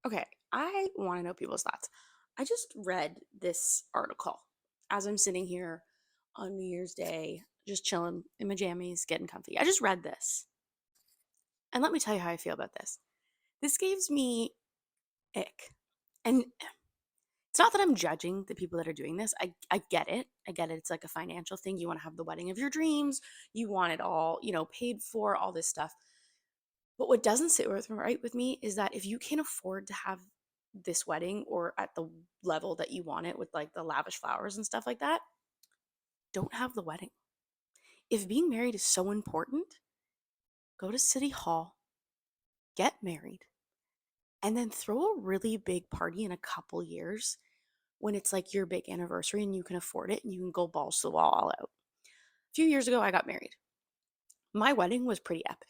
Okay, I want to know people's thoughts. I just read this article as I'm sitting here on New Year's Day, just chilling in my jammies, getting comfy. I just read this. And let me tell you how I feel about this. This gives me ick. And it's not that I'm judging the people that are doing this. I get it. I get it. It's like a financial thing. You want to have the wedding of your dreams. You want it all, paid for, all this stuff. But what doesn't sit right with me is that if you can't afford to have this wedding or at the level that you want it with like the lavish flowers and stuff like that, don't have the wedding. If being married is so important, go to City Hall, get married, and then throw a really big party in a couple years when it's like your big anniversary and you can afford it and you can go balls to the wall all out. A few years ago, I got married. My wedding was pretty epic.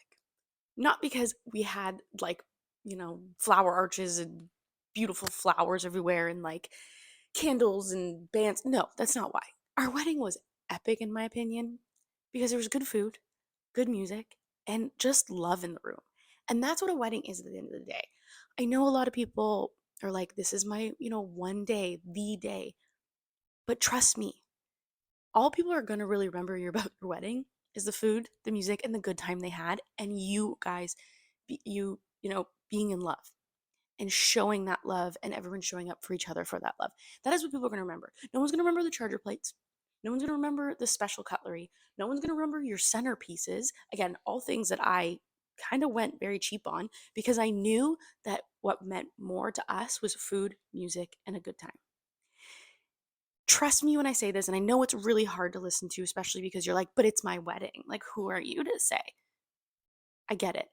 Not because we had like, flower arches and beautiful flowers everywhere and like candles and bands. No, that's not why. Our wedding was epic, in my opinion, because there was good food, good music, and just love in the room. And that's what a wedding is at the end of the day. I know a lot of people are like, this is my, one day, the day. But trust me, all people are going to really remember about your wedding is the food, the music, and the good time they had. And you guys, being in love and showing that love and everyone showing up for each other for that love. That is what people are going to remember. No one's going to remember the charger plates. No one's going to remember the special cutlery. No one's going to remember your centerpieces. Again, all things that I kind of went very cheap on because I knew that what meant more to us was food, music, and a good time. Trust me when I say this, and I know it's really hard to listen to, especially because you're like, but it's my wedding. Like, who are you to say? I get it.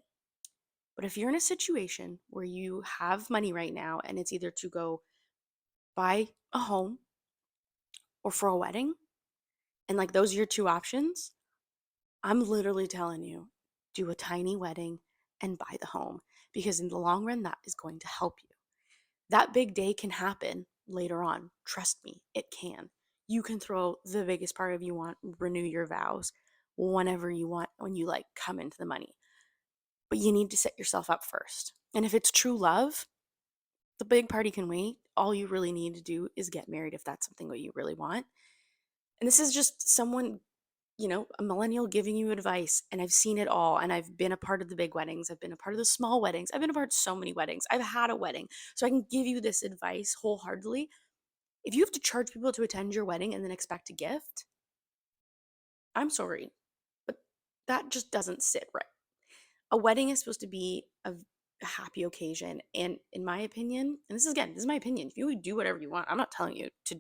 But if you're in a situation where you have money right now and it's either to go buy a home or for a wedding, and like those are your two options, I'm literally telling you do a tiny wedding and buy the home because in the long run, that is going to help you. That big day can happen later on. Trust me, it can. You can throw the biggest party you want, renew your vows whenever you want when you like come into the money. But you need to set yourself up first. And if it's true love, the big party can wait. All you really need to do is get married if that's something that you really want. And this is just someone, a millennial giving you advice. And I've seen it all. And I've been a part of the big weddings. I've been a part of the small weddings. I've been a part of so many weddings. I've had a wedding. So I can give you this advice wholeheartedly. If you have to charge people to attend your wedding and then expect a gift, I'm sorry, but that just doesn't sit right. A wedding is supposed to be a happy occasion. And in my opinion, and this is my opinion. If you do whatever you want, I'm not telling you to,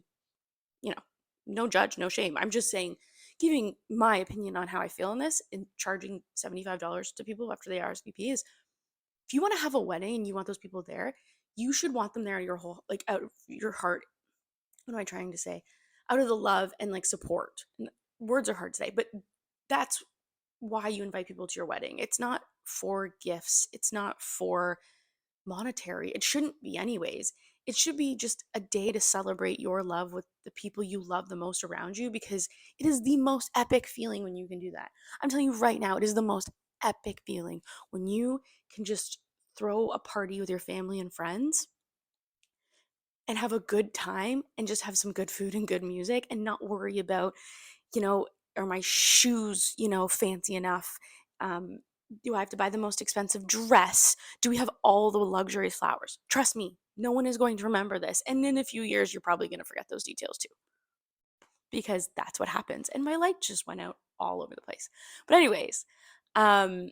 you know, no judge, no shame. I'm just saying, giving my opinion on how I feel in this and charging $75 to people after they RSVP is if you want to have a wedding and you want those people there, you should want them there your whole, like out of your heart. What am I trying to say? Out of the love and like support. Words are hard to say, but that's why you invite people to your wedding. It's not for gifts, it's not for monetary. It shouldn't be, anyways. It should be just a day to celebrate your love with the people you love the most around you because it is the most epic feeling when you can do that. I'm telling you right now, it is the most epic feeling when you can just throw a party with your family and friends and have a good time and just have some good food and good music and not worry about, you know, are my shoes, fancy enough? Um, do I have to buy the most expensive dress? Do we have all the luxurious flowers? Trust me, no one is going to remember this. And in a few years, you're probably going to forget those details too, because that's what happens. And my light just went out all over the place. But, anyways, um,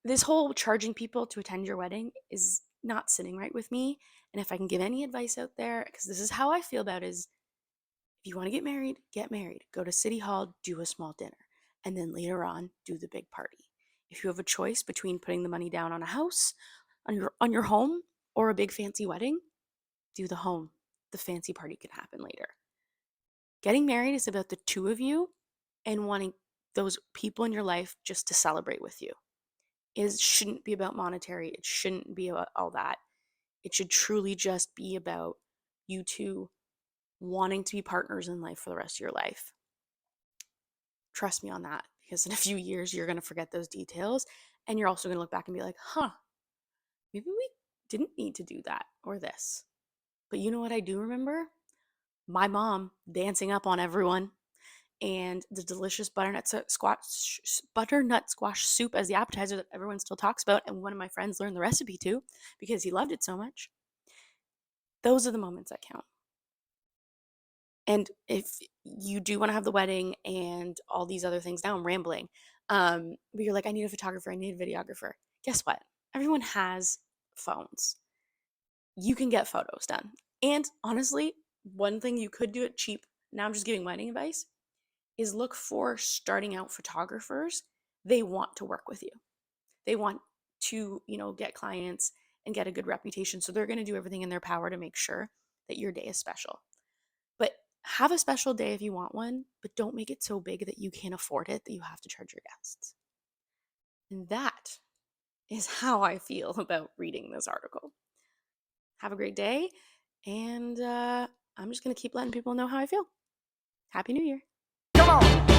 this whole charging people to attend your wedding is not sitting right with me. And if I can give any advice out there, because this is how I feel about it, is if you want to get married. Go to City Hall, do a small dinner, and then later on, do the big party. If you have a choice between putting the money down on a house, on your home, or a big fancy wedding, do the home. The fancy party can happen later. Getting married is about the two of you and wanting those people in your life just to celebrate with you. It shouldn't be about monetary. It shouldn't be about all that. It should truly just be about you two wanting to be partners in life for the rest of your life. Trust me on that, because in a few years, you're going to forget those details. And you're also going to look back and be like, huh, maybe we didn't need to do that or this. But you know what I do remember? My mom dancing up on everyone and the delicious butternut squash soup as the appetizer that everyone still talks about, and one of my friends learned the recipe too because he loved it so much. Those are the moments that count. And if you do want to have the wedding and all these other things, now I'm rambling, but you're like, I need a photographer, I need a videographer. Guess what? Everyone has phones. You can get photos done. And honestly, one thing you could do it cheap, now I'm just giving wedding advice, is look for starting out photographers. They want to work with you. They want to, get clients and get a good reputation. So they're going to do everything in their power to make sure that your day is special. But have a special day if you want one, but don't make it so big that you can't afford it that you have to charge your guests. And that is how I feel about reading this article. Have a great day. And I'm just going to keep letting people know how I feel. Happy New Year. Come on.